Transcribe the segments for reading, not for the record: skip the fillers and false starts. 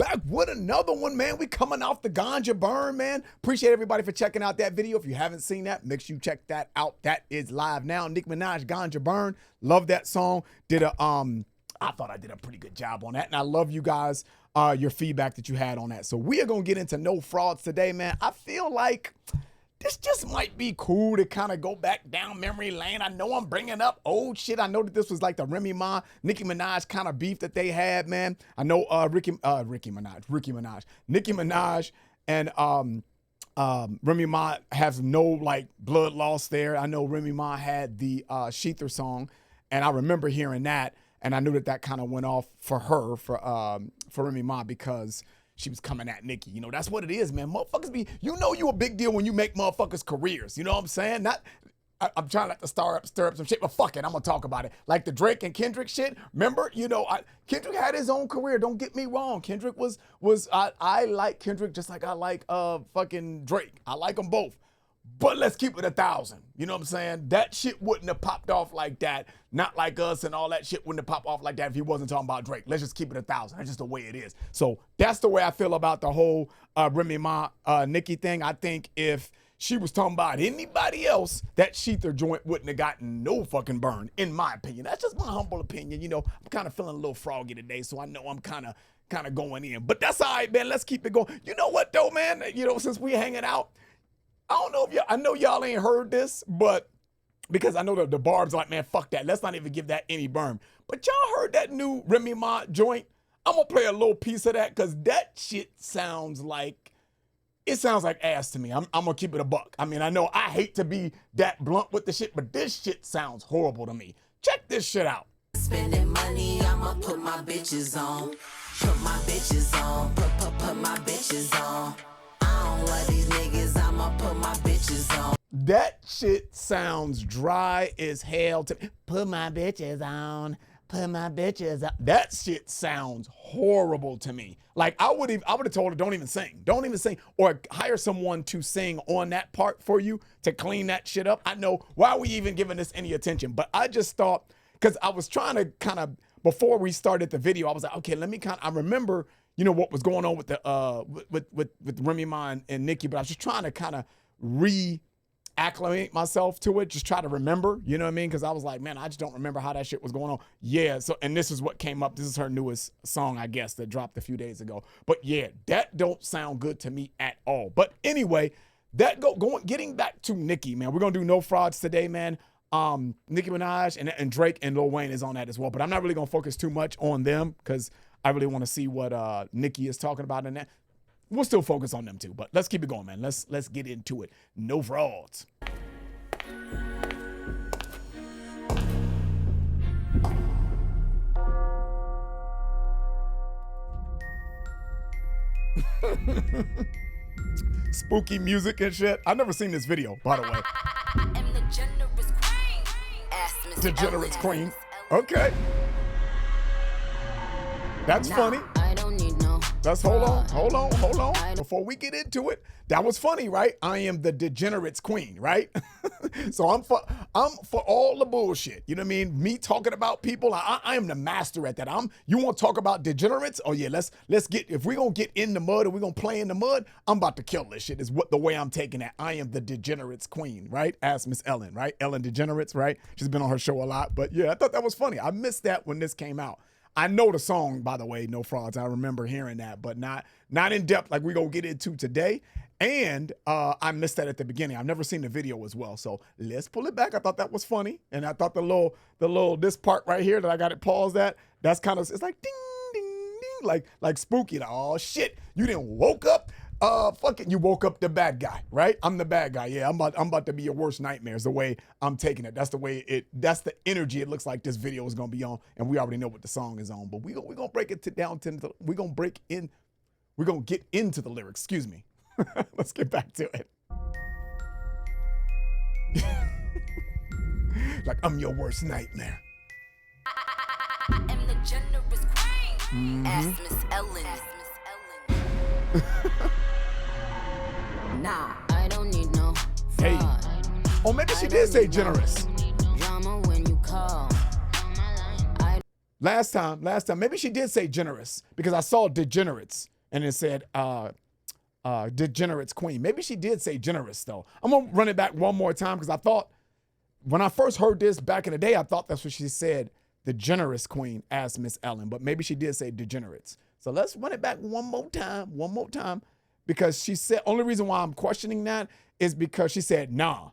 back with another one, man. We coming off the Ganja Burn, man. Appreciate everybody for checking out that video. If you haven't seen that, make sure you check that out. That is live now. Nicki Minaj, Ganja Burn. Love that song. I thought I did a pretty good job on that, and I love you guys, your feedback that you had on that. So we are gonna get into no frauds today, man. I feel like this just might be cool to kind of go back down memory lane. I know I'm bringing up old shit. I know that this was like the Nicki Minaj kind of beef that they had, man. I know Nicki Minaj and Remy Ma has no like blood loss there. I know Remy Ma had the Sheether song, and I remember hearing that, and I knew that kind of went off for her, for Remy Ma, because she was coming at Nicki. You know, that's what it is, man. Motherfuckers be, you know, you a big deal when you make motherfuckers careers. You know what I'm saying? I'm trying not to stir up some shit, but fuck it, I'm gonna talk about it. Like the Drake and Kendrick shit. Remember, you know, Kendrick had his own career. Don't get me wrong. Kendrick I like Kendrick just like I like fucking Drake. I like them both. But let's keep it 1,000. You know what I'm saying? That shit wouldn't have popped off like that. Not like us, and all that shit wouldn't have popped off like that if he wasn't talking about Drake. Let's just keep it 1,000. That's just the way it is. So that's the way I feel about the whole Remy Ma Nicki thing. I think if she was talking about anybody else, that Sheether joint wouldn't have gotten no fucking burn, in my opinion. That's just my humble opinion. You know, I'm kind of feeling a little froggy today, so I know I'm kind of going in. But that's all right, man. Let's keep it going. You know what, though, man? You know, since we hanging out, I don't know if I know y'all ain't heard this, but because I know the Barb's like, man, fuck that. Let's not even give that any burn. But y'all heard that new Remy Ma joint? I'm gonna play a little piece of that because that shit sounds like ass to me. I'm gonna keep it a buck. I mean, I know I hate to be that blunt with the shit, but this shit sounds horrible to me. Check this shit out. Spending money, I'ma put my bitches on. Put my bitches on. Put my bitches on. I don't love these niggas, I'ma put my bitches on. That shit sounds dry as hell to me. Put my bitches on. Put my bitches on. That shit sounds horrible to me. Like I would have told her, don't even sing, or hire someone to sing on that part for you to clean that shit up. I know, why are we even giving this any attention? But I just thought, because I was trying to kind of, before we started the video, I was like, okay, let me I remember, you know, what was going on with the with Remy Ma and Nicki, but I was just trying to kind of acclimate myself to it, just try to remember, you know what I mean? Because I was like, man, I just don't remember how that shit was going on. Yeah, so, and this is what came up. This is her newest song, I guess, that dropped a few days ago. But yeah, that don't sound good to me at all. But anyway, getting back to Nicki, man, we're gonna do no frauds today, man. Nicki Minaj and Drake and Lil Wayne is on that as well. But I'm not really gonna focus too much on them because I really want to see what Nicki is talking about in that. We'll still focus on them too, but let's keep it going, man. Let's get into it. No frauds. Spooky music and shit. I've never seen this video, by the way. Degenerates Queen. Okay. That's funny. Let's hold on. Before we get into it, that was funny, right? I am the Degenerates Queen, right? So I'm for all the bullshit. You know what I mean? Me talking about people, I am the master at that. You want to talk about degenerates? Oh yeah, let's get, if we're gonna get in the mud and we're gonna play in the mud, I'm about to kill this shit, is what the way I'm taking that. I am the Degenerates Queen, right? Ask Miss Ellen, right? Ellen DeGenerates, right? She's been on her show a lot, but yeah, I thought that was funny. I missed that when this came out. I know the song, by the way, No Frauds. I remember hearing that, but not in depth like we're going to get into today. And I missed that at the beginning. I've never seen the video as well. So let's pull it back. I thought that was funny. And I thought this part right here that I got it paused at, that's kind of, it's like ding, ding, ding, like spooky. Like, oh shit, you didn't woke up. You woke up the bad guy, right? I'm the bad guy. Yeah, I'm about to be your worst nightmares, the way I'm taking it. That's the energy it looks like this video is gonna be on, and we already know what the song is on. But we're gonna break it we're gonna get into the lyrics, excuse me. Let's get back to it. Like I'm your worst nightmare. I am the generous queen. Ask Miss Ellen. Nah, I don't need no fraud. Hey. Oh, maybe she did say generous. Drama when you call. Last time, maybe she did say generous because I saw degenerates and it said degenerates queen. Maybe she did say generous though. I'm gonna run it back one more time because I thought when I first heard this back in the day, I thought that's what she said, the generous queen, asked Miss Ellen, but maybe she did say degenerates. So let's run it back one more time because she said, only reason why I'm questioning that is because she said, nah,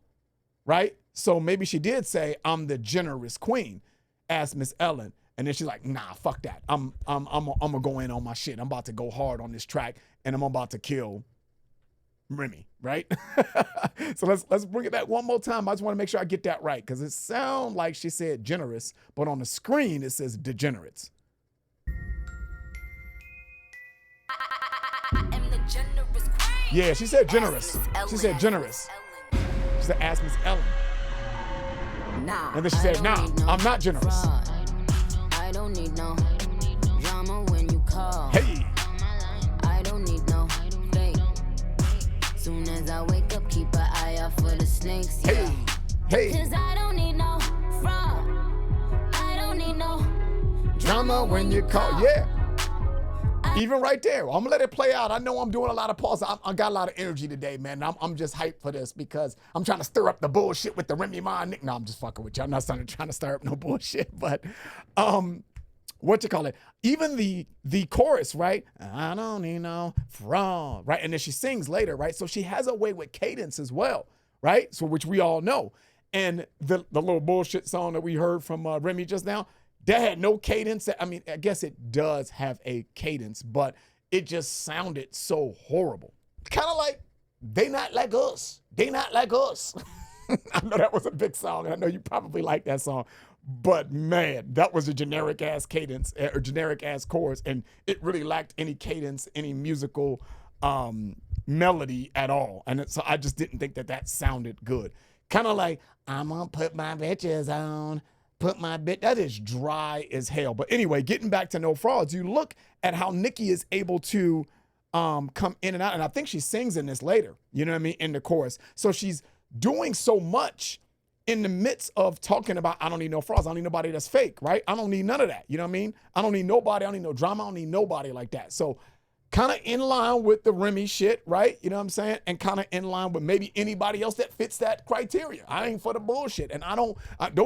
right? So maybe she did say, I'm the generous queen, asked Miss Ellen. And then she's like, nah, fuck that. I'm gonna go in on my shit. I'm about to go hard on this track and I'm about to kill Remy, right? So let's bring it back one more time. I just want to make sure I get that right because it sounds like she said generous, but on the screen it says degenerates. I am the generous queen. Yeah, she said generous. She said generous. She said, ask Miss Ellen. Nah, And then she said, nah, I'm not generous. I don't need no drama when you call. Hey. I don't need no fake. Soon as I wake up, keep an eye out for the snakes. Yeah. Hey. Cause I don't need no fraud. I don't need no Drama when you call. Yeah. Even right there. I'm gonna let it play out. I know I'm doing a lot of pause. I got a lot of energy today, man. I'm just hyped for this because I'm trying to stir up the bullshit with the Remy Ma Nick. No, I'm just fucking with you. I'm not trying to stir up no bullshit. But what you call it? Even the chorus, right? I don't need no fraud, right? And then she sings later, right? So she has a way with cadence as well, right? So which we all know. And the little bullshit song that we heard from Remy just now, that had no cadence. I mean, I guess it does have a cadence, but it just sounded so horrible. Kind of like, they not like us. They not like us. I know that was a big song, and I know you probably like that song. But man, that was a generic ass cadence or generic ass chorus, and it really lacked any cadence, any musical melody at all. And so I just didn't think that sounded good. Kind of like, I'm gonna put my bitches on. That is dry as hell. But anyway, getting back to No Frauds, you look at how Nicki is able to come in and out. And I think she sings in this later, you know what I mean, in the chorus. So she's doing so much in the midst of talking about, I don't need no frauds. I don't need nobody that's fake, right? I don't need none of that. You know what I mean? I don't need nobody. I don't need no drama. I don't need nobody like that. So kind of in line with the Remy shit, right? You know what I'm saying? And kind of in line with maybe anybody else that fits that criteria. I ain't for the bullshit. And I don't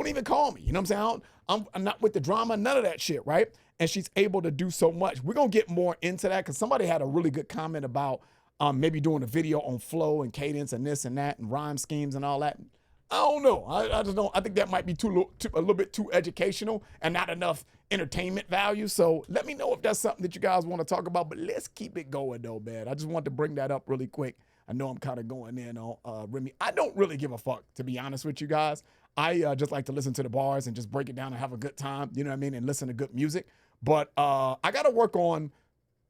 even call me. You know what I'm saying? I'm not with the drama, none of that shit, right? And she's able to do so much. We're going to get more into that because somebody had a really good comment about maybe doing a video on flow and cadence and this and that and rhyme schemes and all that. I don't know. I just don't. I think that might be a little bit too educational and not enough entertainment value. So let me know if that's something that you guys want to talk about. But let's keep it going though, man. I just wanted to bring that up really quick. I know I'm kind of going in on Remy. I don't really give a fuck, to be honest with you guys. I just like to listen to the bars and just break it down and have a good time. You know what I mean? And listen to good music. But I got to work on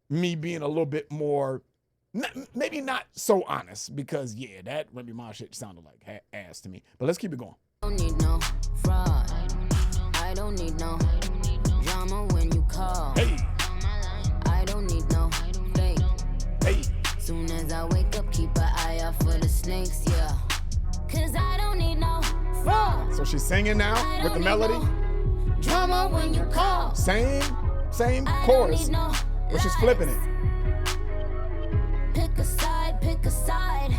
me being a little bit more. Maybe not so honest because, yeah, that Remy Ma shit sounded like ass to me. But let's keep it going. I don't need no fraud. I don't need no drama when you call. Hey. I don't need no fake. Hey. Soon as I wake up, keep an eye out for the snakes, yeah. Cause I don't need no fraud. So she's singing now with the melody. No drama when you call. Same chorus. But she's flipping it. Pick a side.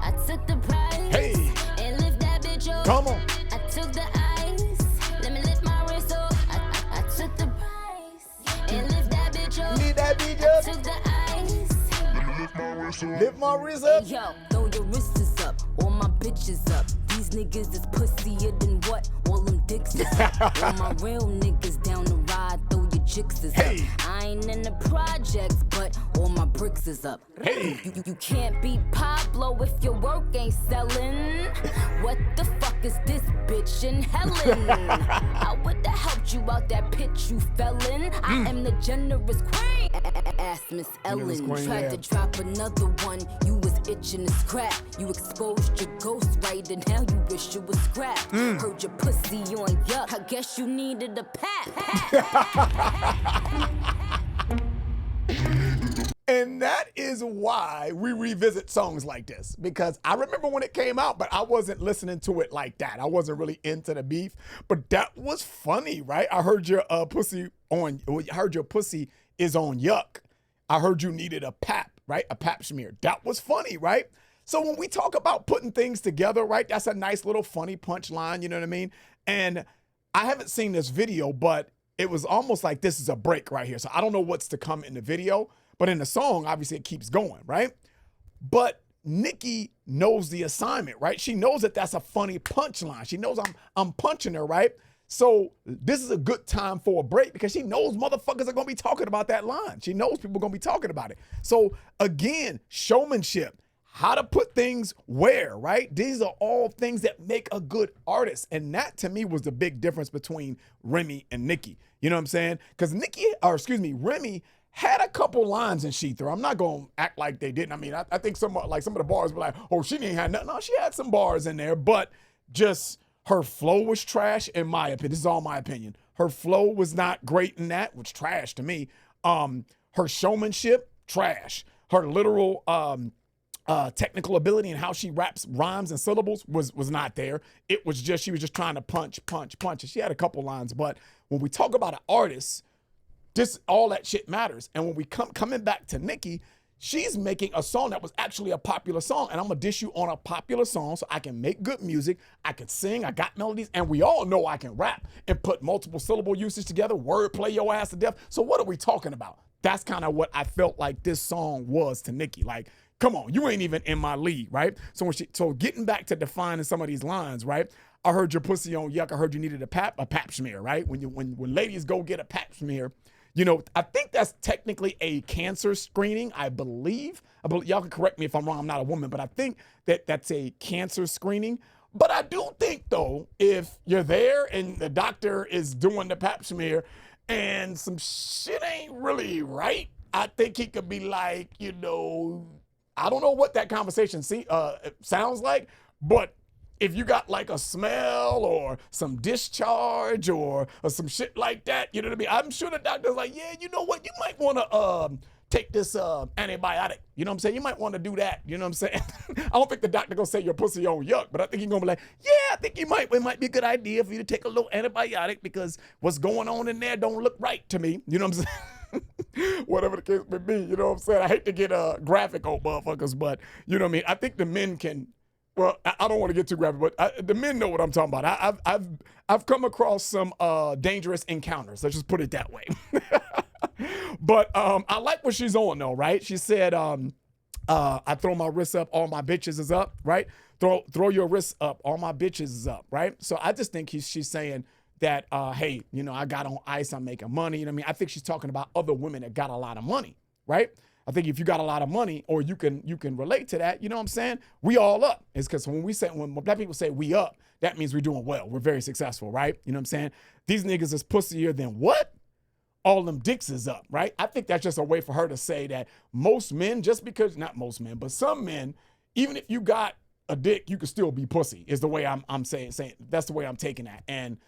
I took the prize. Hey. And lift that bitch up. Come on. I took the ice. Let me lift my wrist up. I took the prize. And lift that bitch up. Need that bitch up. I took the ice. Lift my wrist up. Yo, throw your wrists up. All my bitches up. These niggas is pussier than what? All them dicks is up. All my real niggas down the ride. Throw your chicks is Hey. up. I ain't in the projects, but all my bricks is up. Hey. You can't be Pablo if your work ain't selling. What the fuck is this bitch in Helen? I would've helped you out that pit you fell in. I am the generous queen. Ask Miss Ellen. Queen, Tried yeah. to drop another one. You was itching to scrap. You exposed your ghost right, and now you wish you was scrapped. Heard your pussy on yuck. I guess you needed a pat. And And that is why we revisit songs like this, because I remember when it came out, but I wasn't listening to it like that. I wasn't really into the beef, but that was funny, right? I heard your pussy is on yuck. I heard you needed a pap, right? A pap smear. That was funny, right? So when we talk about putting things together, right? That's a nice little funny punchline, you know what I mean? And I haven't seen this video, but it was almost like this is a break right here. So I don't know what's to come in the video, but in the song, obviously it keeps going, right? But Nicki knows the assignment, right? She knows that that's a funny punchline. She knows I'm punching her, right? So this is a good time for a break because she knows motherfuckers are going to be talking about that line. She knows people are going to be talking about it. So again, showmanship, how to put things where, right? These are all things that make a good artist. And that to me was the big difference between Remy and Nicki. You know what I'm saying? Because Remy had a couple lines in She Through. I'm not going to act like they didn't. I mean, I think some of the bars were like, oh, she didn't have nothing. No, she had some bars in there, but just her flow was trash in my opinion. This is all my opinion. Her flow was not great in that, which trash to me. Her showmanship, trash. Her literal technical ability and how she raps rhymes and syllables was not there. It was just, she was just trying to punch. And she had a couple lines, but when we talk about an artist, all that shit matters. And when we coming back to Nicki, she's making a song that was actually a popular song. And I'm gonna dish you on a popular song so I can make good music, I can sing, I got melodies, and we all know I can rap and put multiple syllable usage together, wordplay your ass to death. So what are we talking about? That's kind of what I felt like this song was to Nicki. Like, come on, you ain't even in my league, right? So getting back to defining some of these lines, right? I heard your pussy on yuck. I heard you needed a pap smear, right? When ladies go get a pap smear, you know, I think that's technically a cancer screening, I believe. Y'all can correct me if I'm wrong. I'm not a woman, but I think that's a cancer screening. But I do think, though, if you're there and the doctor is doing the pap smear and some shit ain't really right, I think he could be like, you know, I don't know what that conversation sounds like, but if you got like a smell or some discharge or some shit like that, you know what I mean? I'm sure the doctor's like, yeah, you know what? You might want to take this antibiotic. You know what I'm saying? You might want to do that. You know what I'm saying? I don't think the doctor gonna say your pussy on yuck, but I think he's gonna be like, yeah, I think it might be a good idea for you to take a little antibiotic because what's going on in there don't look right to me. You know what I'm saying? Whatever the case may be, you know what I'm saying? I hate to get graphic on motherfuckers, but you know what I mean? I think the men can. Well, I don't want to get too graphic, but the men know what I'm talking about. I've come across some dangerous encounters. Let's just put it that way. But I like what she's on though, right? She said, "I throw my wrists up, all my bitches is up, right? Throw your wrists up, all my bitches is up, right?" So I just think she's saying that, hey, you know, I got on ice, I'm making money. You know what I mean? I think she's talking about other women that got a lot of money, right? I think if you got a lot of money or you can relate to that, you know what I'm saying? We all up. It's because when black people say we up, that means we're doing well. We're very successful, right? You know what I'm saying? These niggas is pussier than what? All them dicks is up, right? I think that's just a way for her to say that most men, not most men, but some men, even if you got a dick, you could still be pussy, is the way I'm saying. That's the way I'm taking that. And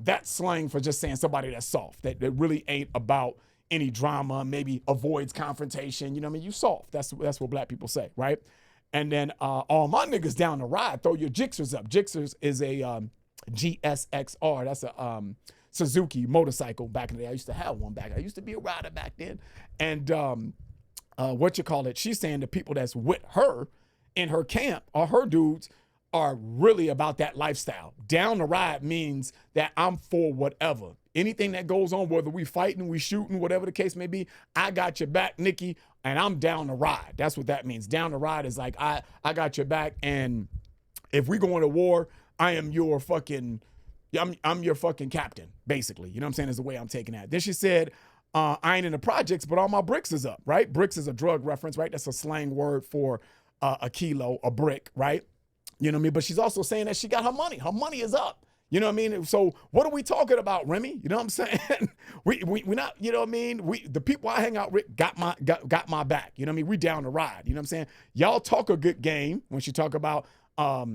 that's slang for just saying somebody that's soft, that really ain't about any drama, maybe avoids confrontation. You know what I mean? You soft. That's what black people say, right? And then all my niggas down the ride, throw your Jixers up. Jixers is a GSXR. That's a Suzuki motorcycle back in the day. I used to have one I used to be a rider back then. And she's saying the people that's with her in her camp or her dudes are really about that lifestyle. Down the ride means that I'm for whatever. Anything that goes on, whether we fighting, we shooting, whatever the case may be, I got your back, Nicki, and I'm down the ride. That's what that means. Down the ride is like, I got your back, and if we go into war, I'm your fucking captain, basically. You know what I'm saying, is the way I'm taking that. Then she said, I ain't in the projects, but all my bricks is up, right? Bricks is a drug reference, right? That's a slang word for a kilo, a brick, right? You know what I mean? But she's also saying that she got her money. Her money is up. You know what I mean? So what are we talking about, Remy? You know what I'm saying? we not, you know what I mean? The people I hang out with got my back. You know what I mean? We down the ride. You know what I'm saying? Y'all talk a good game when she talk about all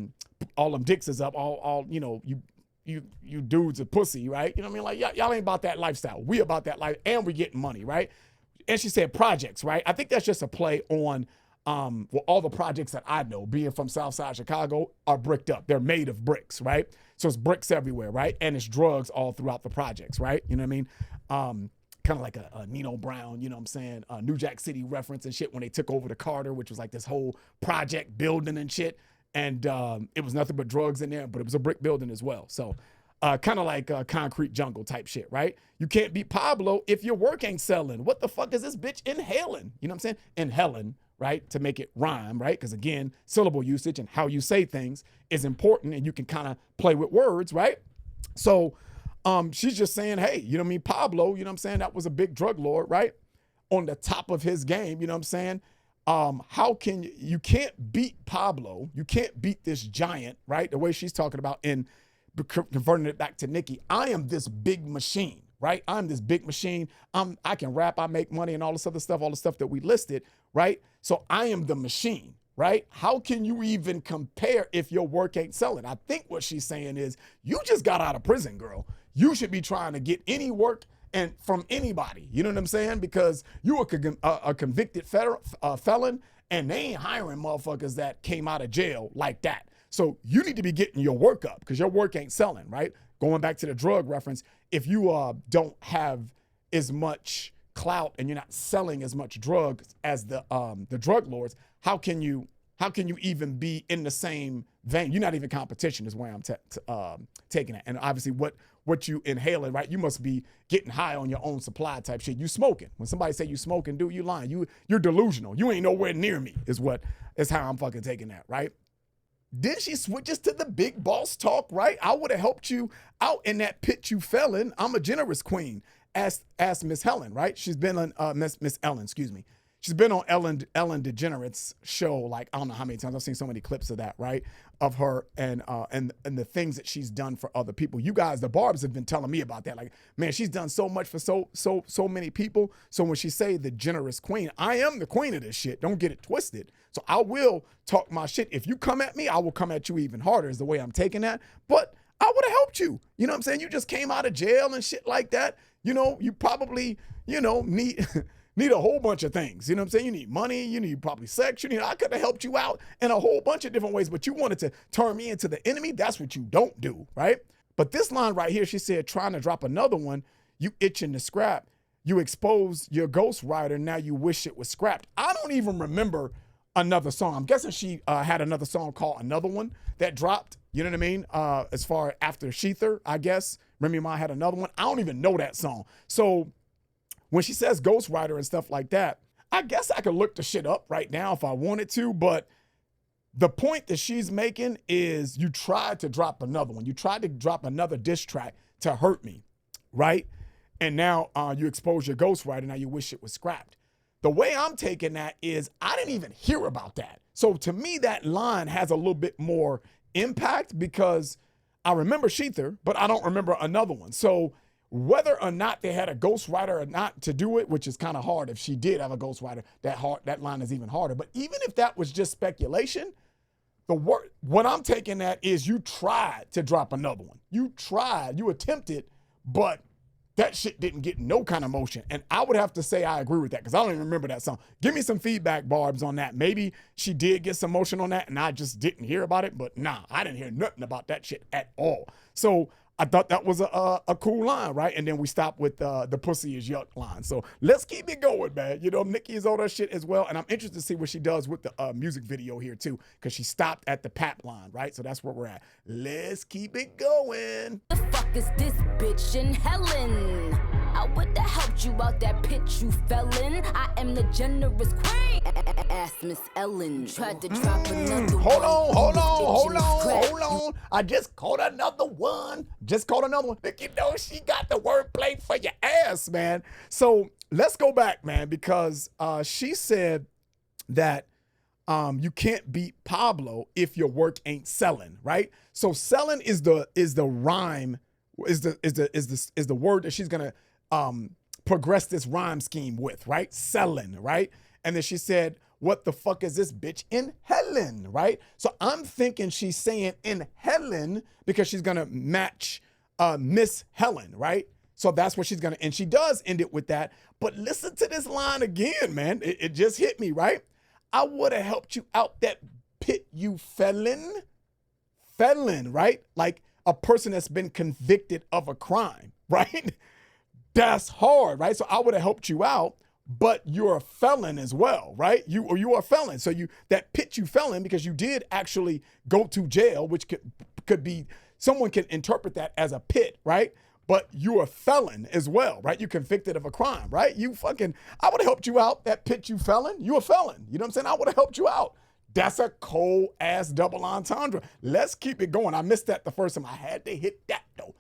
them dicks is up, all you know, you dudes are pussy, right? You know what I mean? Like y'all ain't about that lifestyle. We about that life, and we getting money, right? and she said projects, right? I think that's just a play on well, all the projects that I know, being from Southside Chicago, are bricked up. They're made of bricks, right? So it's bricks everywhere, right? And it's drugs all throughout the projects, right? You know what I mean? Kind of like a Nino Brown, you know what I'm saying? New Jack City reference and shit when they took over the Carter, which was like this whole project building and shit. And it was nothing but drugs in there, but it was a brick building as well. So kind of like concrete jungle type shit, right? You can't beat Pablo if your work ain't selling. What the fuck is this bitch inhaling? You know what I'm saying? Inhaling, right? To make it rhyme, right? Because again, syllable usage and how you say things is important, and you can kind of play with words, right? So she's just saying, hey, you know what I mean? Pablo, you know what I'm saying? That was a big drug lord, right? On the top of his game, you know what I'm saying? How can you can't beat Pablo. You can't beat this giant, right? The way she's talking about in converting it back to Nicki. I am this big machine, right? I'm this big machine. I can rap, I make money and all this other stuff, all the stuff that we listed, right? So I am the machine, right? How can you even compare if your work ain't selling? I think what she's saying is you just got out of prison, girl. You should be trying to get any work and from anybody. You know what I'm saying? Because you are a convicted felon, and they ain't hiring motherfuckers that came out of jail like that. So you need to be getting your work up because your work ain't selling, right? Going back to the drug reference, if you don't have as much clout and you're not selling as much drugs as the drug lords, how can you even be in the same vein? You're not even competition is where I'm taking it. And obviously what you inhaling, right? You must be getting high on your own supply type shit. You smoking. When somebody say you smoking, dude, you lying. You're delusional. You ain't nowhere near me is how I'm fucking taking that, right? Then she switches to the big boss talk, right? I would have helped you out in that pit you fell in. I'm a generous queen. Asked Miss Helen, right? She's been on Miss Ellen, excuse me. She's been on Ellen DeGeneres' show, like, I don't know how many times. I've seen so many clips of that, right? Of her and the things that she's done for other people. You guys, the Barbs, have been telling me about that. Like, man, she's done so much for so many people. So when she say the generous queen, I am the queen of this shit. Don't get it twisted. So I will talk my shit. If you come at me, I will come at you even harder is the way I'm taking that. But I would have helped you. You know what I'm saying? You just came out of jail and shit like that. You know, you probably, you know, need a whole bunch of things. You know what I'm saying? You need money. You need probably sex. I could have helped you out in a whole bunch of different ways, but you wanted to turn me into the enemy. That's what you don't do, right? But this line right here, she said, trying to drop another one, you itching to scrap. You expose your ghostwriter. Now you wish it was scrapped. I don't even remember another song. I'm guessing she had another song called Another One that dropped. You know what I mean? As far after Sheether, I guess. Remy Ma had another one. I don't even know that song. So when she says ghostwriter and stuff like that, I guess I could look the shit up right now if I wanted to, but the point that she's making is you tried to drop another one. You tried to drop another diss track to hurt me, right? And now you expose your ghostwriter, now you wish it was scrapped. The way I'm taking that is I didn't even hear about that. So to me, that line has a little bit more impact because I remember Sheether, but I don't remember another one. So whether or not they had a ghostwriter or not to do it, which is kind of hard. If she did have a ghostwriter, that line is even harder. But even if that was just speculation, what I'm taking that is you tried to drop another one. You tried, you attempted, but that shit didn't get no kind of motion. And I would have to say I agree with that because I don't even remember that song. Give me some feedback, Barbs, on that. Maybe she did get some motion on that and I just didn't hear about it. But nah, I didn't hear nothing about that shit at all. So I thought that was a cool line, right? And then we stopped with the pussy is yuck line. So let's keep it going, man. You know, Nicki is on her shit as well. And I'm interested to see what she does with the music video here too, because she stopped at the pap line, right? So that's where we're at. Let's keep it going. The fuck is this bitch in Helen? I would have helped you out that pit you fell in. I am the generous queen. Ask Miss Ellen. Tried to drop another Hold on. I just caught another one. Nicki knows she got the wordplay for your ass, man. So let's go back, man, because she said that you can't beat Pablo if your work ain't selling, right? So selling is the rhyme, is the word that she's gonna progress this rhyme scheme with, right? Selling, right? And then she said, what the fuck is this bitch in Helen, right? So I'm thinking she's saying in Helen because she's gonna match Miss Helen, right? So that's what she's gonna, and she does end it with that. But listen to this line again, man. It just hit me, right? I would have helped you out that pit, you felon. Felon, right? Like a person that's been convicted of a crime, right? That's hard, right? So I would have helped you out, but you're a felon as well, right? You are a felon. So that pit you fell in because you did actually go to jail, which could be, someone can interpret that as a pit, right? But you're a felon as well, right? You're convicted of a crime, right? I would have helped you out, that pit you fell in. You're a felon. You know what I'm saying? I would have helped you out. That's a cold ass double entendre. Let's keep it going. I missed that the first time. I had to hit that though.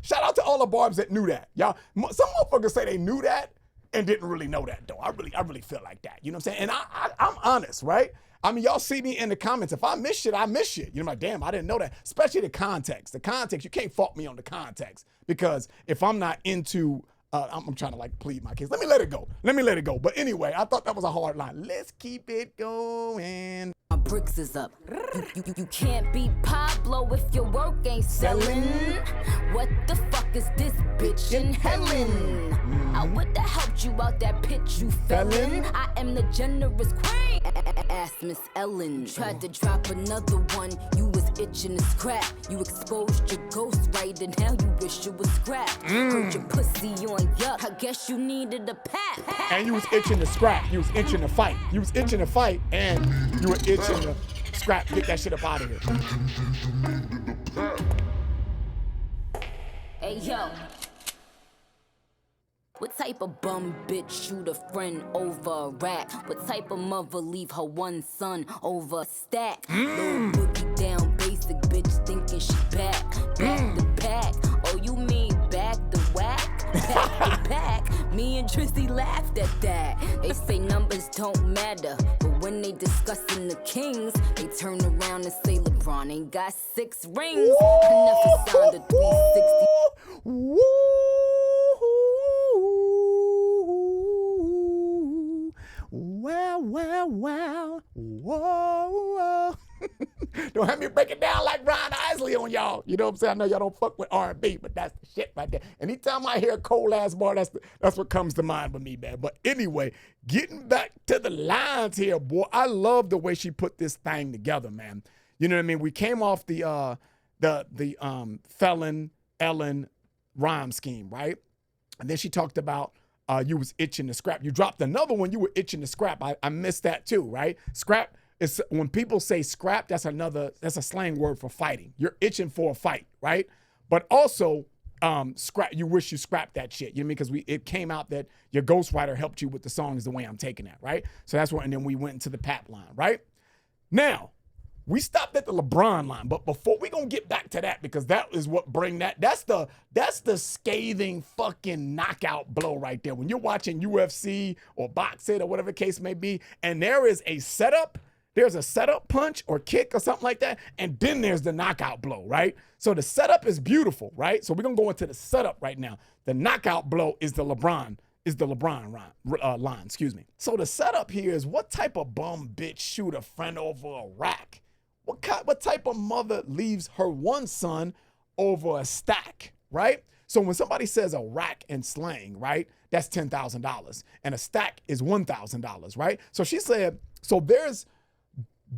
Shout out to all the barbs that knew that. Y'all, some motherfuckers say they knew that and didn't really know that though. I really feel like that. You know what I'm saying? And I'm honest, right? I mean, y'all see me in the comments. If I miss shit, I miss shit. You know, like, damn, I didn't know that. Especially the context. The context, you can't fault me on the context. Because if I'm not into, I'm trying to like plead my case. Let me let it go. But anyway, I thought that was a hard line. Let's keep it going. My bricks is up. You can't be Pablo if your work ain't selling. What the fuck is this bitch in Helen? I would have helped you out that pit you fell in. I am the generous queen. Ask Miss Ellen. Tried to drop another one. You was itching to scrap. You exposed your ghost right, and now you wish you was scrapped. Heard your pussy on yuck. I guess you needed a pat. And you was itching to scrap. You was itching to fight. You was itching to fight, and you were itching to scrap. Get that shit up out of here. Hey, yo. What type of bum bitch shoot a friend over a rack? What type of mother leave her one son over a stack? Little boogie down basic bitch thinking she back to back. Oh, you mean back to whack? Back to back. Me and Trizzy laughed at that. They say numbers don't matter, but when they discussing the Kings, they turn around and say LeBron ain't got 6 rings. I never signed a 360. Woo! Well, whoa. Don't have me break it down like Ron Isley on y'all. You know what I'm saying? I know y'all don't fuck with R&B, but that's the shit right there. Anytime I hear a cold ass bar, that's what comes to mind with me, man. But anyway, getting back to the lines here, boy, I love the way she put this thing together, man. You know what I mean? We came off the felon Ellen rhyme scheme, right? And then she talked about you was itching to scrap. You dropped another one, you were itching to scrap. I missed that too, right? Scrap is, when people say scrap, that's a slang word for fighting. You're itching for a fight, right? But also, scrap, you wish you scrapped that shit. You know what I mean? Because it came out that your ghostwriter helped you with the song is the way I'm taking that, right? So that's what, and then we went into the Pap line, right? Now, we stopped at the LeBron line, but before we gonna get back to that, because that is what that's the scathing fucking knockout blow right there. When you're watching UFC or boxing or whatever the case may be, and there's a setup punch or kick or something like that, and then there's the knockout blow, right? So the setup is beautiful, right? So we're gonna go into the setup right now. The knockout blow is the LeBron line, excuse me. So the setup here is, what type of bum bitch shoot a friend over a rack? What type of mother leaves her one son over a stack, right? So when somebody says a rack in slang, right, that's $10,000, and a stack is $1,000, right? So she said, so there's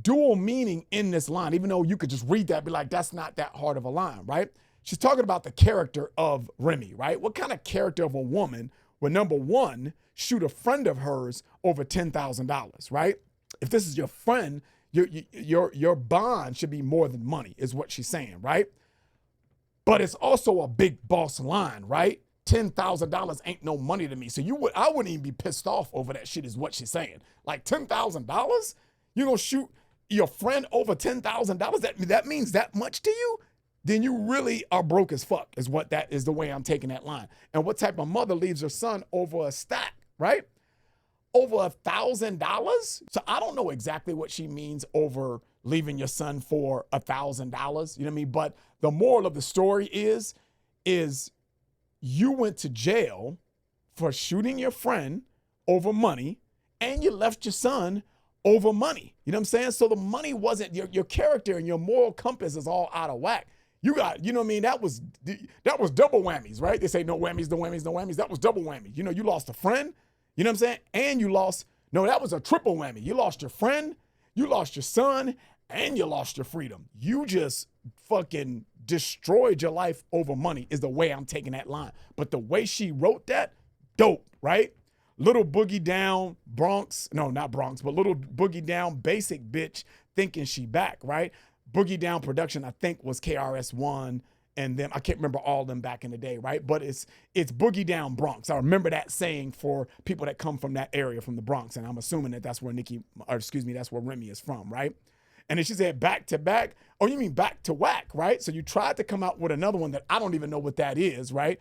dual meaning in this line, even though you could just read that and be like, that's not that hard of a line, right? She's talking about the character of Remy, right? What kind of character of a woman would, number one, shoot a friend of hers over $10,000, right? If this is your friend, your bond should be more than money, is what she's saying, right? But it's also a big boss line, right? $10,000 ain't no money to me. So I wouldn't even be pissed off over that shit, is what she's saying. Like $10,000? You gonna shoot your friend over $10,000? That means that much to you? Then you really are broke as fuck, is what that is, the way I'm taking that line. And what type of mother leaves her son over a stack, right? Over $1,000? So I don't know exactly what she means over leaving your son for $1,000. You know what I mean? But the moral of the story is you went to jail for shooting your friend over money, and you left your son over money. You know what I'm saying? So the money wasn't, your character and your moral compass is all out of whack. You got, you know what I mean? That was double whammies, right? They say no whammies, no whammies, no whammies. That was double whammy. You know, you lost a friend, you know what I'm saying? And you lost, no, that was a triple whammy. You lost your friend, you lost your son, and you lost your freedom. You just fucking destroyed your life over money is the way I'm taking that line. But the way she wrote that, dope, right? Little boogie down Bronx, no, not Bronx, but little boogie down basic bitch thinking she back, right? Boogie Down production, I think, was KRS-One, and then I can't remember all of them back in the day, right? But it's Boogie Down Bronx. I remember that saying for people that come from that area, from the Bronx, and I'm assuming that that's where that's where Remy is from, right? And then she said back to back. Oh, you mean back to whack, right? So you tried to come out with another one that I don't even know what that is, right?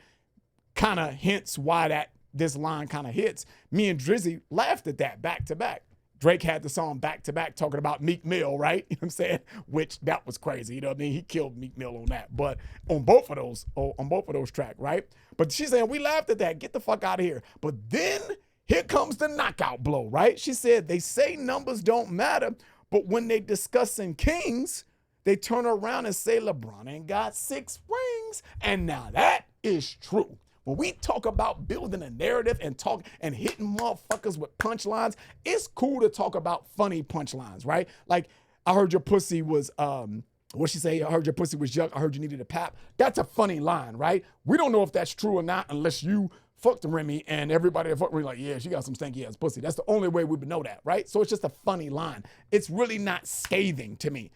Kind of hints why this line kind of hits. Me and Drizzy laughed at that, back to back. Drake had the song back to back talking about Meek Mill, right? You know what I'm saying? Which that was crazy. You know what I mean? He killed Meek Mill on that. But on both of those tracks, right? But she's saying, we laughed at that. Get the fuck out of here. But then here comes the knockout blow, right? She said, they say numbers don't matter, but when they discussing kings, they turn around and say LeBron ain't got 6 rings. And now that is true. When we talk about building a narrative and hitting motherfuckers with punchlines, it's cool to talk about funny punchlines, right? Like, I heard your pussy was, what'd she say? I heard your pussy was yuck. I heard you needed a pap. That's a funny line, right? We don't know if that's true or not unless you fucked Remy and everybody that fucked Remy like, yeah, she got some stanky ass pussy. That's the only way we would know that, right? So it's just a funny line. It's really not scathing to me.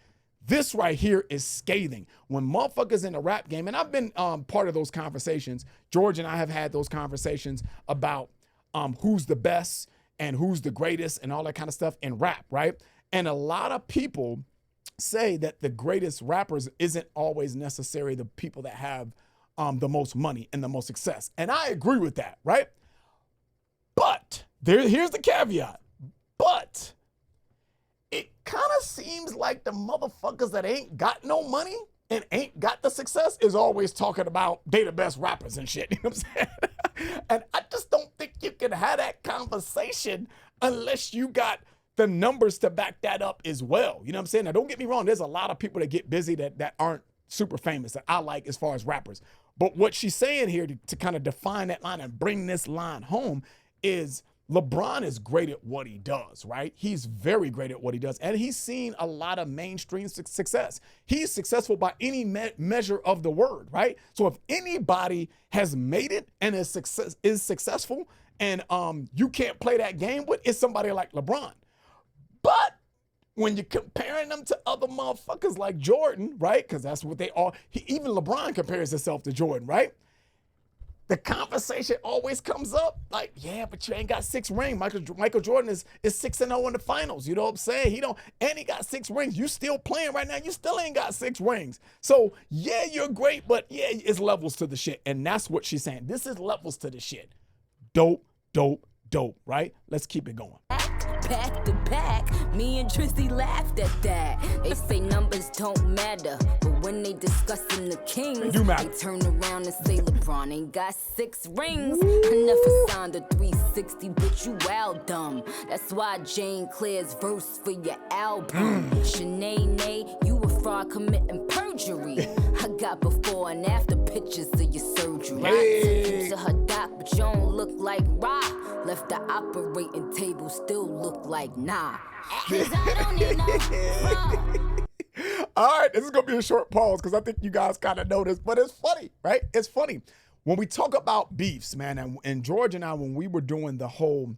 This right here is scathing. When motherfuckers in the rap game, and I've been part of those conversations, George and I have had those conversations about who's the best and who's the greatest and all that kind of stuff in rap, right? And a lot of people say that the greatest rappers isn't always necessarily the people that have the most money and the most success. And I agree with that, right? But here's the caveat. But it kind of seems like the motherfuckers that ain't got no money and ain't got the success is always talking about they the best rappers and shit. You know what I'm saying? And I just don't think you can have that conversation unless you got the numbers to back that up as well. You know what I'm saying? Now, don't get me wrong. There's a lot of people that get busy that aren't super famous that I like as far as rappers. But what she's saying here to kind of define that line and bring this line home is LeBron is great at what he does, right? He's very great at what he does. And he's seen a lot of mainstream success. He's successful by any measure of the word, right? So if anybody has made it and is successful and you can't play that game with, it's somebody like LeBron. But when you're comparing them to other motherfuckers like Jordan, right? Because that's what they are. Even LeBron compares himself to Jordan, right? The conversation always comes up like, yeah, but you ain't got 6 rings. Michael Jordan is 6-0 in the finals. You know what I'm saying? He got 6 rings. You still playing right now. You still ain't got 6 rings. So yeah, you're great, but yeah, it's levels to the shit. And that's what she's saying. This is levels to the shit. Dope, dope, dope, right? Let's keep it going. Back to back, me and Tristy laughed at that. They say numbers don't matter, but when they discussing the kings, they turn around and say LeBron ain't got 6 rings. I never signed a 360, but you wild dumb. That's why Jane Claire's verse for your album. Shanae, you a fraud committing perjury. I got before and after pictures of your surgery. I took you to her doc, but you don't look like Rock. Left the operating table, still look like nah. I don't need no All right, this is gonna be a short pause because I think you guys kind of know this, but it's funny, right? It's funny. When we talk about beefs, man, and George and I, when we were doing the whole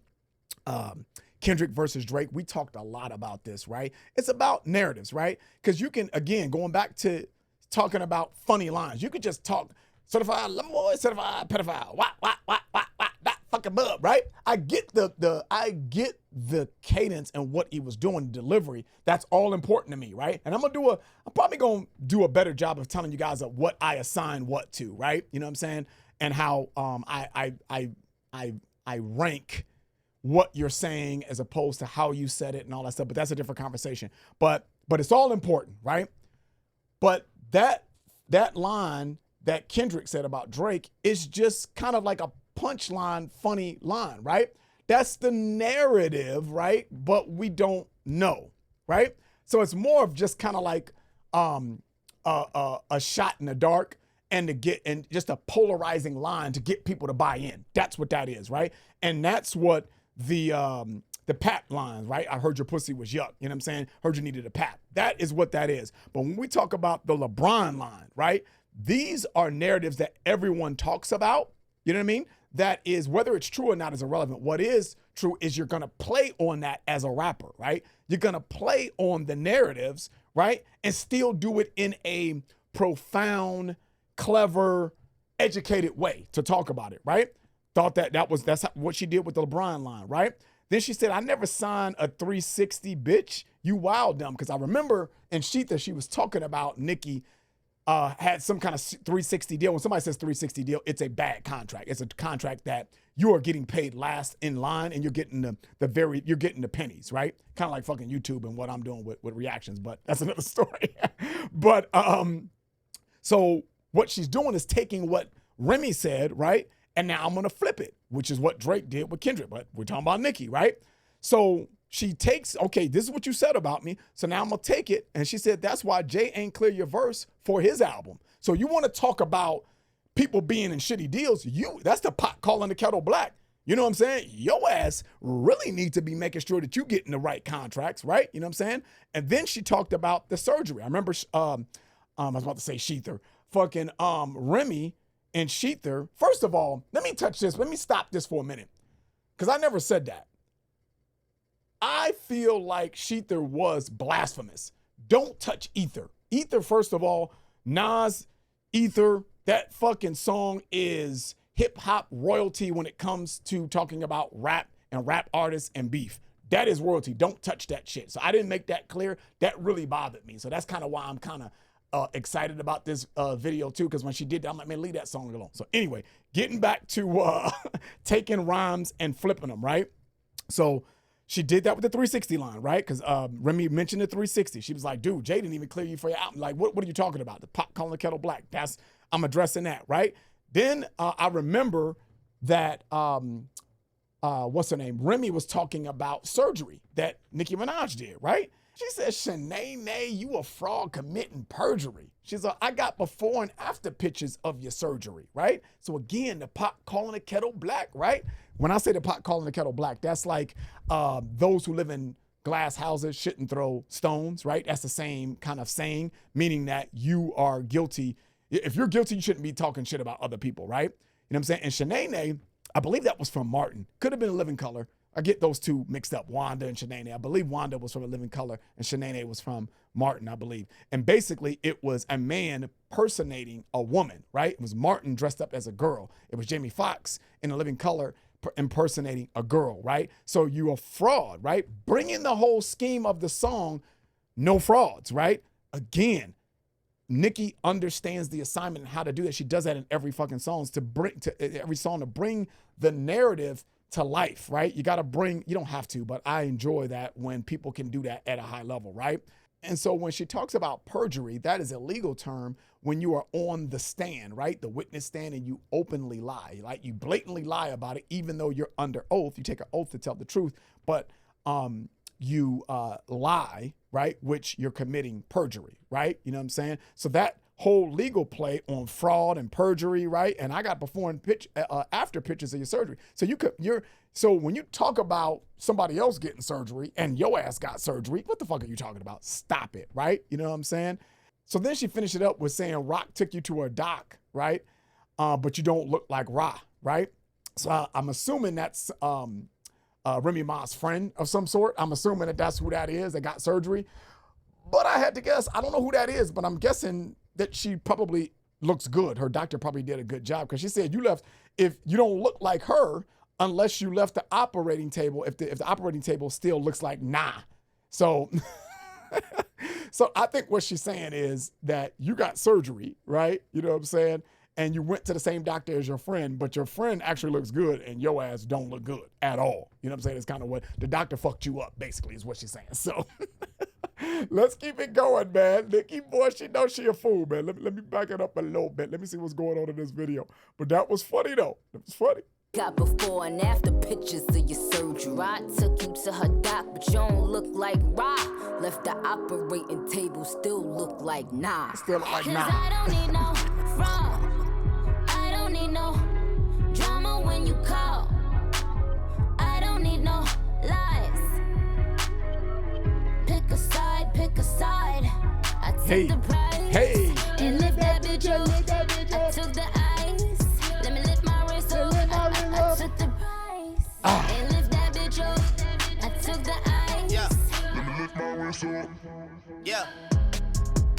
Kendrick versus Drake, we talked a lot about this, right? It's about narratives, right? Because you can, again, going back to talking about funny lines, you could just talk certified boy, certified pedophile, wah, that fucking bub, right? I get the cadence and what he was doing, delivery. That's all important to me, right? And I'm probably gonna do a better job of telling you guys what I assign what to, right? You know what I'm saying? And how I rank what you're saying as opposed to how you said it and all that stuff. But that's a different conversation. But it's all important, right? But that line that Kendrick said about Drake is just kind of like a punchline, funny line, right? That's the narrative, right? But we don't know, right? So it's more of just kind of like a shot in the dark and just a polarizing line to get people to buy in. That's what that is, right? And that's what the pap lines, right? I heard your pussy was yuck. You know what I'm saying? Heard you needed a pap. That is what that is. But when we talk about the LeBron line, right? These are narratives that everyone talks about. You know what I mean? That is, whether it's true or not is irrelevant. What is true is you're going to play on that as a rapper, right? You're going to play on the narratives, right? And still do it in a profound, clever, educated way to talk about it, right? Thought that's what she did with the LeBron line, right? Then she said, I never signed a 360, bitch. You wild dumb. Because I remember in Sheetha, she was talking about Nicki had some kind of 360 deal. When somebody says 360 deal, it's a bad contract. It's a contract that you are getting paid last in line and you're getting you're getting the pennies, right? Kind of like fucking YouTube and what I'm doing with reactions, but that's another story. But so what she's doing is taking what Remy said, right? And now I'm going to flip it, which is what Drake did with Kendrick. But we're talking about Nicki, right? So she takes, okay, this is what you said about me. So now I'm going to take it. And she said, that's why Jay ain't clear your verse for his album. So you want to talk about people being in shitty deals. That's the pot calling the kettle black. You know what I'm saying? Your ass really need to be making sure that you getting the right contracts, right? You know what I'm saying? And then she talked about the surgery. I remember, I was about to say Sheether. Fucking Remy and Sheether. First of all, let me touch this. Let me stop this for a minute. Because I never said that. I feel like Sheether was blasphemous. Don't touch Ether. Ether, first of all, Nas, Ether, that fucking song is hip hop royalty when it comes to talking about rap and rap artists and beef. That is royalty. Don't touch that shit. So I didn't make that clear. That really bothered me. So that's kind of why I'm kind of excited about this video too, because when she did that, I'm like, man, leave that song alone. So anyway, getting back to taking rhymes and flipping them, right? So she did that with the 360 line, right? Because Remy mentioned the 360. She was like, dude, Jay didn't even clear you for your album. Like, what are you talking about? The pot calling the kettle black. I'm addressing that, right? Then I remember that, what's her name? Remy was talking about surgery that Nicki Minaj did, right? She said, Shanae, you a fraud committing perjury. She's like, I got before and after pictures of your surgery, right? So again, the pot calling the kettle black, right? When I say the pot calling the kettle black, that's like those who live in glass houses shouldn't throw stones, right? That's the same kind of saying, meaning that you are guilty. If you're guilty, you shouldn't be talking shit about other people, right? You know what I'm saying? And Shanae, I believe that was from Martin. Could have been a Living Color. I get those two mixed up, Wanda and Shanae. I believe Wanda was from A Living Color and Shanae was from Martin, I believe. And basically it was a man personating a woman, right? It was Martin dressed up as a girl. It was Jamie Foxx in A Living Color impersonating a girl, right? So you're a fraud, right? Bring in the whole scheme of the song, no frauds, right? Again, Nicki understands the assignment and how to do that. She does that in every fucking song to bring the narrative to life, right? You got to you don't have to, but I enjoy that when people can do that at a high level, right? And so when she talks about perjury, that is a legal term when you are on the stand, right? The witness stand, and you openly lie, like you blatantly lie about it, even though you're under oath. You take an oath to tell the truth, but you lie, right? Which you're committing perjury, right? You know what I'm saying? So that whole legal play on fraud and perjury, right? And I got before and after pictures of your surgery. So when you talk about somebody else getting surgery and your ass got surgery, what the fuck are you talking about? Stop it, right? You know what I'm saying? So then she finished it up with saying Rock took you to her doc, right? But you don't look like Ra, right? So I'm assuming that's Remy Ma's friend of some sort. I'm assuming that that's who that is that got surgery. But I had to guess. I don't know who that is, but I'm guessing that she probably looks good. Her doctor probably did a good job because she said if you don't look like her unless you left the operating table, if the operating table still looks like nah. So, so I think what she's saying is that you got surgery, right? You know what I'm saying? And you went to the same doctor as your friend, but your friend actually looks good and your ass don't look good at all. You know what I'm saying? It's kind of what the doctor fucked you up, basically, is what she's saying. So let's keep it going, man. Nicki, boy, she knows she a fool, man. Let me back it up a little bit. Let me see what's going on in this video. But that was funny, though. It was funny. Got before and after pictures of your surgery. I took you to her doc, but you don't look like Rock. Left the operating table, still look like nah. Still look like Cause nah. I don't need no fraud. I don't need no drama when you call. I don't need no lies. Pick a side, pick a side. I took the prize and lift that bitch up. I took the ice. Let me lift my wrist up. I took the prize and lift that bitch up. I took the ice. Yeah. Let me lift my wrist up. Yeah.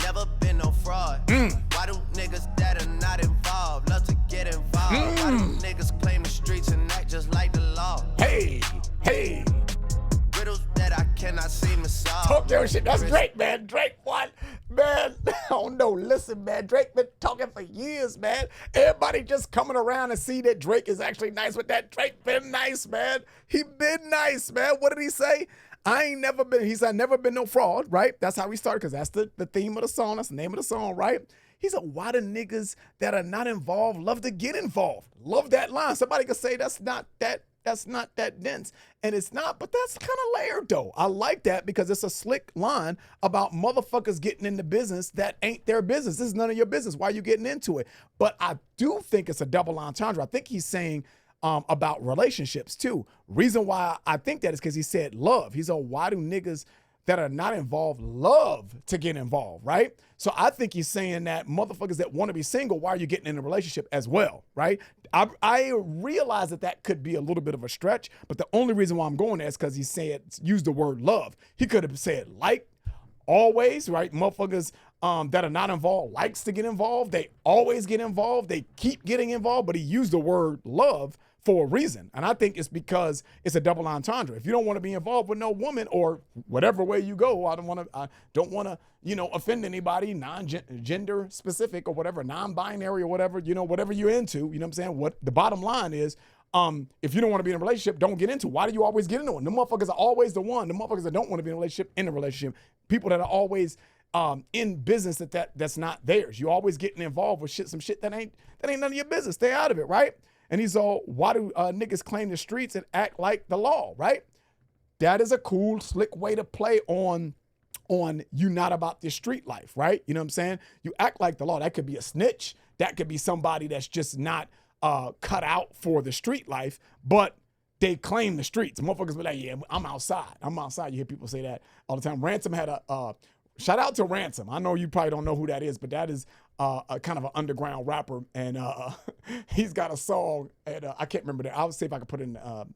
Never been no fraud. Why do niggas that are not involved love to get involved? Why do niggas claim the streets and act just like the law? Hey. Riddles that I cannot seem to solve. Talk your shit. That's Drake, man. Drake, what? Man, I don't know. Listen, man. Drake been talking for years, man. Everybody just coming around and see that Drake is actually nice with that. Drake been nice, man. He been nice, man. What did he say? He said, never been no fraud, right? That's how we started, because that's the theme of the song. That's the name of the song, right? He said, why do niggas that are not involved love to get involved? Love that line. Somebody could say that's not that dense. And it's not, but that's kind of layered though. I like that because it's a slick line about motherfuckers getting into business that ain't their business. This is none of your business. Why are you getting into it? But I do think it's a double entendre. I think he's saying about relationships too. Reason why I think that is because he said love. He said, why do niggas that are not involved love to get involved, right? So I think he's saying that motherfuckers that want to be single, why are you getting in a relationship as well, right? I realize that could be a little bit of a stretch, but the only reason why I'm going there is because he said, use the word love. He could have said like, always, right? Motherfuckers that are not involved likes to get involved. They always get involved. They keep getting involved, but he used the word love for a reason. And I think it's because it's a double entendre. If you don't want to be involved with no woman or whatever way you go, I don't want to, offend anybody, non-gender specific or whatever, non-binary or whatever, whatever you're into, you know what I'm saying? What the bottom line is, if you don't want to be in a relationship, don't get into it. Why do you always get into it? The motherfuckers are always the one. The motherfuckers that don't want to be in a relationship, people that are always in business that's not theirs. You always getting involved with some shit that ain't none of your business. Stay out of it, right? And he's all, why do niggas claim the streets and act like the law, right? That is a cool, slick way to play on you not about the street life, right? You know what I'm saying? You act like the law. That could be a snitch. That could be somebody that's just not cut out for the street life, but they claim the streets. Motherfuckers be like, yeah, I'm outside. You hear people say that all the time. Ransom had shout out to Ransom. I know you probably don't know who that is, but that is a kind of an underground rapper, and he's got a song, and I can't remember that. I'll see if I can put it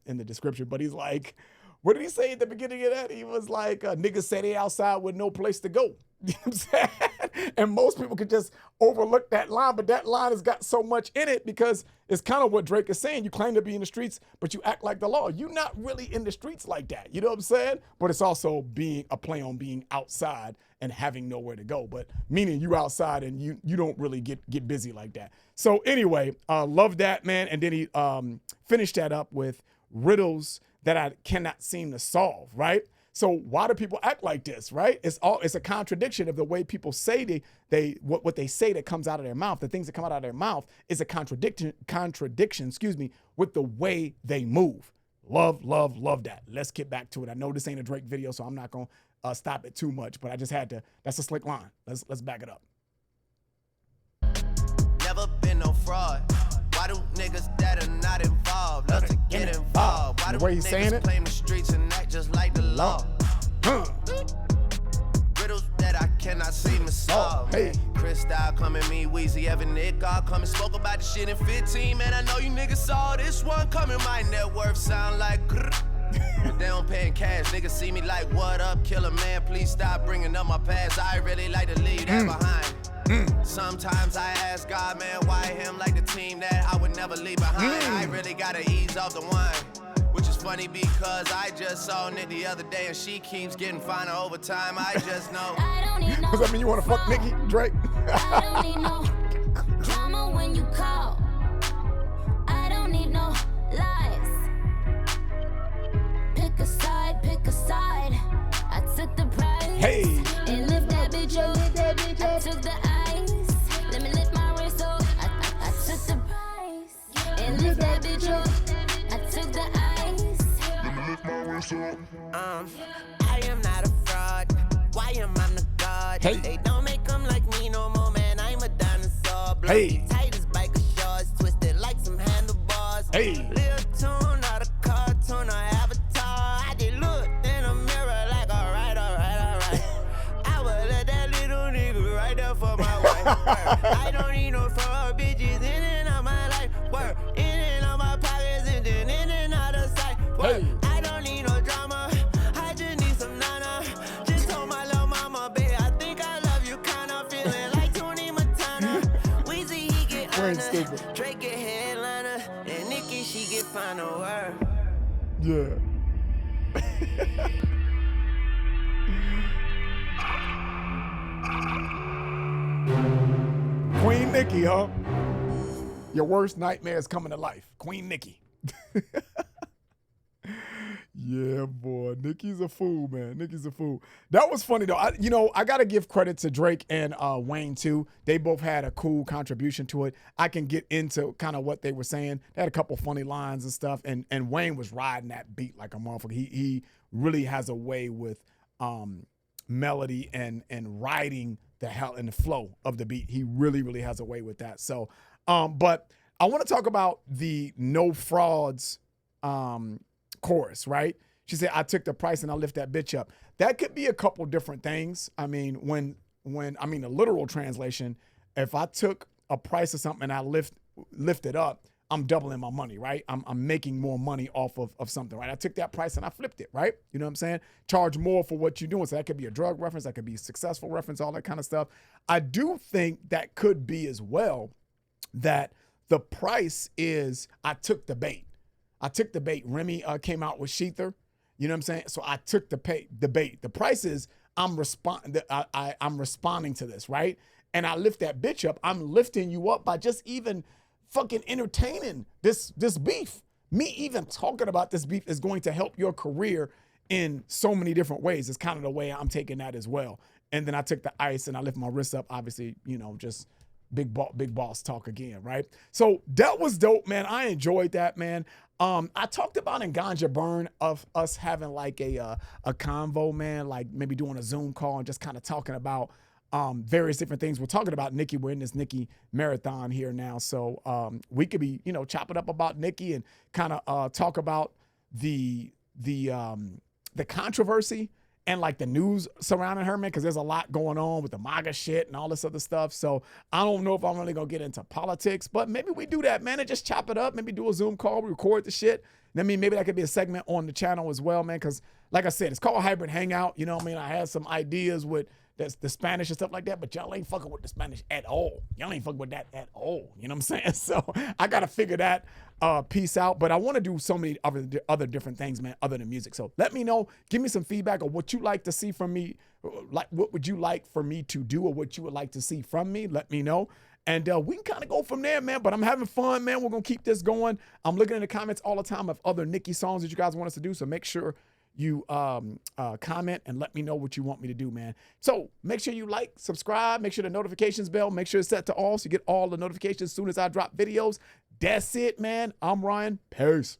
in the description, but he's like, what did he say at the beginning of that? He was like, niggas say they outside with no place to go. You know what I'm saying? And most people could just overlook that line, but that line has got so much in it because it's kind of what Drake is saying. You claim to be in the streets, but you act like the law. You're not really in the streets like that. You know what I'm saying? But it's also being a play on being outside and having nowhere to go, but meaning you outside and you don't really get busy like that. So anyway, love that, man. And then he finished that up with riddles that I cannot seem to solve, right? So why do people act like this, right? It's a contradiction of the way people say what they say that comes out of their mouth. The things that come out of their mouth is a contradiction, with the way they move. Love that. Let's get back to it. I know this ain't a Drake video, so I'm not gonna stop it too much, but I just had to. That's a slick line. Let's back it up. Never been no fraud. Why do niggas that are not involved love to get involved? Why do niggas claim the streets and act just like the law? Riddles that I cannot seem to solve. Hey. Chris Style coming, me, Weezy, Evan, Nick, all coming. Spoke about the shit in 15, man. I know you niggas saw this one coming. My net worth sound like grrr. They don't pay in cash. Niggas see me like, what up, killer man? Please stop bringing up my past. I really like to leave that behind. Sometimes I ask God, man, why him like the team that I would never leave behind? I really gotta ease off the wine, which is funny because I just saw Nick the other day and she keeps getting finer over time. I just know. I don't need no Does that mean you want to fuck Nicki, Drake? I don't need no drama when you call. I don't need no lies. Pick a side. I took the prize. Hey. And lift that bitch up. I took the ice. Let me lift my wrist up. I took the prize. And lift that bitch up. I took the ice. I am not a fraud. Why am I the god? Hey. They don't make them like me no more, man. I'm a dinosaur. Hey. Tight as biker shorts, twisted like some handlebars. Hey. Little tune, not a cartoon or avatar. I did look in a mirror like, alright. I would let that little nigga right there for my wife. I don't need no four bitches in and out my life. Work in and out my pockets and then in and out of sight. Work. Hey. I don't need no drama. I just need some nana. Just told my little mama, babe, I think I love you, kinda feeling like Tony Montana. Weezy, he get honor. stupid. Drake get headliner, and Nicki, she get final word. Yeah. Queen Nicki, huh? Your worst nightmare is coming to life. Queen Nicki. Yeah, boy. Nicki's a fool, man. Nicki's a fool. That was funny, though. I got to give credit to Drake and Wayne, too. They both had a cool contribution to it. I can get into kind of what they were saying. They had a couple funny lines and stuff, and Wayne was riding that beat like a motherfucker. He really has a way with melody and writing the hell and the flow of the beat. He really, really has a way with that. So, but I want to talk about the no frauds chorus, right? She said, I took the price and I lift that bitch up. That could be a couple different things. I mean, when the literal translation, if I took a price of something and I lift it up, I'm doubling my money, right? I'm making more money off of something, right? I took that price and I flipped it, right? You know what I'm saying? Charge more for what you're doing. So that could be a drug reference, that could be a successful reference, all that kind of stuff. I do think that could be as well that the price is I took the bait. I took the bait. Remy came out with Sheether. You know what I'm saying? So I took the bait. The price is I'm responding to this, right? And I lift that bitch up. I'm lifting you up by just even fucking entertaining this beef. Me even talking about this beef is going to help your career in so many different ways. It's kind of the way I'm taking that as well. And then I took the ice and I lift my wrist up. Obviously, just big boss talk again, right? So that was dope, man. I enjoyed that, man. I talked about in Ganja Burn of us having like a convo, man, like maybe doing a Zoom call and just kind of talking about various different things. We're talking about Nicki. We're in this Nicki marathon here now. So we could be, chopping up about Nicki and kind of talk about the controversy and like the news surrounding her, man, because there's a lot going on with the MAGA shit and all this other stuff. So I don't know if I'm really going to get into politics, but maybe we do that, man, and just chop it up. Maybe do a Zoom call, record the shit. I mean, maybe that could be a segment on the channel as well, man, because like I said, it's called Hybrid Hangout. You know what I mean? I had some ideas with the Spanish and stuff like that, but y'all ain't fucking with the Spanish at all. Y'all ain't fucking with that at all. You know what I'm saying? So I got to figure that piece out, but I want to do so many other different things, man, other than music. So let me know. Give me some feedback on what you like to see from me. Like, what would you like for me to do or what you would like to see from me? Let me know. And we can kind of go from there, man. But I'm having fun, man. We're going to keep this going. I'm looking in the comments all the time of other Nicki songs that you guys want us to do. So make sure you comment and let me know what you want me to do, man. So make sure you like, subscribe, make sure the notifications bell, make sure it's set to all so you get all the notifications as soon as I drop videos. That's it, man. I'm Ryan. Peace.